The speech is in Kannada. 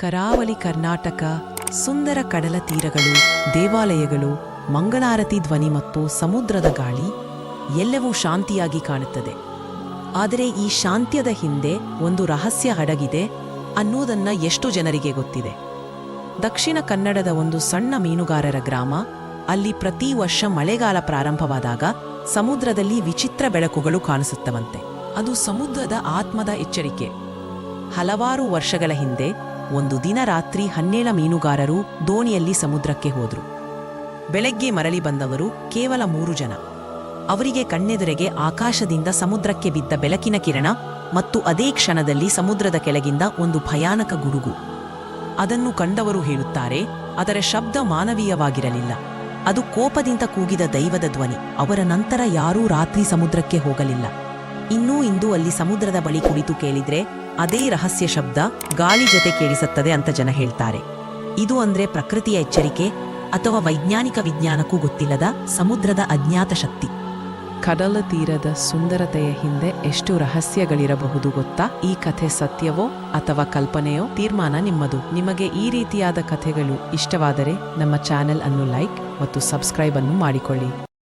ಕರಾವಳಿ ಕರ್ನಾಟಕ ಸುಂದರ ಕಡಲ ತೀರಗಳು, ದೇವಾಲಯಗಳು, ಮಂಗಳಾರತಿ ಧ್ವನಿ ಮತ್ತು ಸಮುದ್ರದ ಗಾಳಿ ಎಲ್ಲವೂ ಶಾಂತಿಯಾಗಿ ಕಾಣುತ್ತದೆ. ಆದರೆ ಈ ಶಾಂತ್ಯದ ಹಿಂದೆ ಒಂದು ರಹಸ್ಯ ಅಡಗಿದೆ ಅನ್ನೋದನ್ನ ಎಷ್ಟು ಜನರಿಗೆ ಗೊತ್ತಿದೆ? ದಕ್ಷಿಣ ಕನ್ನಡದ ಒಂದು ಸಣ್ಣ ಮೀನುಗಾರರ ಗ್ರಾಮ. ಅಲ್ಲಿ ಪ್ರತಿ ವರ್ಷ ಮಳೆಗಾಲ ಪ್ರಾರಂಭವಾದಾಗ ಸಮುದ್ರದಲ್ಲಿ ವಿಚಿತ್ರ ಬೆಳಕುಗಳು ಕಾಣಿಸುತ್ತವಂತೆ. ಅದು ಸಮುದ್ರದ ಆತ್ಮದ ಎಚ್ಚರಿಕೆ. ಹಲವಾರು ವರ್ಷಗಳ ಹಿಂದೆ ಒಂದು ದಿನ ರಾತ್ರಿ 17 ಮೀನುಗಾರರು ದೋಣಿಯಲ್ಲಿ ಸಮುದ್ರಕ್ಕೆ ಹೋದರು. ಬೆಳಗ್ಗೆ ಮರಳಿ ಬಂದವರು ಕೇವಲ 3 ಜನ. ಅವರಿಗೆ ಕಣ್ಣೆದುರಿಗೆ ಆಕಾಶದಿಂದ ಸಮುದ್ರಕ್ಕೆ ಬಿದ್ದ ಬೆಳಕಿನ ಕಿರಣ ಮತ್ತು ಅದೇ ಕ್ಷಣದಲ್ಲಿ ಸಮುದ್ರದ ಕೆಳಗಿಂದ ಒಂದು ಭಯಾನಕ ಗುಡುಗು. ಅದನ್ನು ಕಂಡವರು ಹೇಳುತ್ತಾರೆ, ಅದರ ಶಬ್ದ ಮಾನವೀಯವಾಗಿರಲಿಲ್ಲ. ಅದು ಕೋಪದಿಂದ ಕೂಗಿದ ದೈವದ ಧ್ವನಿ. ಅವರ ನಂತರ ಯಾರೂ ರಾತ್ರಿ ಸಮುದ್ರಕ್ಕೆ ಹೋಗಲಿಲ್ಲ. ಇಂದು ಅಲ್ಲಿ ಸಮುದ್ರದ ಬಳಿ ಕುಳಿತು ಕೇಳಿದ್ರೆ ಅದೇ ರಹಸ್ಯ ಶಬ್ದ ಗಾಳಿ ಜೊತೆ ಕೇಳಿಸುತ್ತದೆ ಅಂತ ಜನ ಹೇಳ್ತಾರೆ. ಇದು ಅಂದ್ರೆ ಪ್ರಕೃತಿಯ ಎಚ್ಚರಿಕೆ ಅಥವಾ ವೈಜ್ಞಾನಿಕ ವಿಜ್ಞಾನಕ್ಕೂ ಗೊತ್ತಿಲ್ಲದ ಸಮುದ್ರದ ಅಜ್ಞಾತ ಶಕ್ತಿ. ಕಡಲ ತೀರದ ಸುಂದರತೆಯ ಹಿಂದೆ ಎಷ್ಟು ರಹಸ್ಯಗಳಿರಬಹುದು ಗೊತ್ತಾ? ಈ ಕಥೆ ಸತ್ಯವೋ ಅಥವಾ ಕಲ್ಪನೆಯೋ ತೀರ್ಮಾನ ನಿಮ್ಮದು. ನಿಮಗೆ ಈ ರೀತಿಯಾದ ಕಥೆಗಳು ಇಷ್ಟವಾದರೆ ನಮ್ಮ ಚಾನೆಲ್ ಅನ್ನು ಲೈಕ್ ಮತ್ತು ಸಬ್ಸ್ಕ್ರೈಬ್ ಅನ್ನು ಮಾಡಿಕೊಳ್ಳಿ.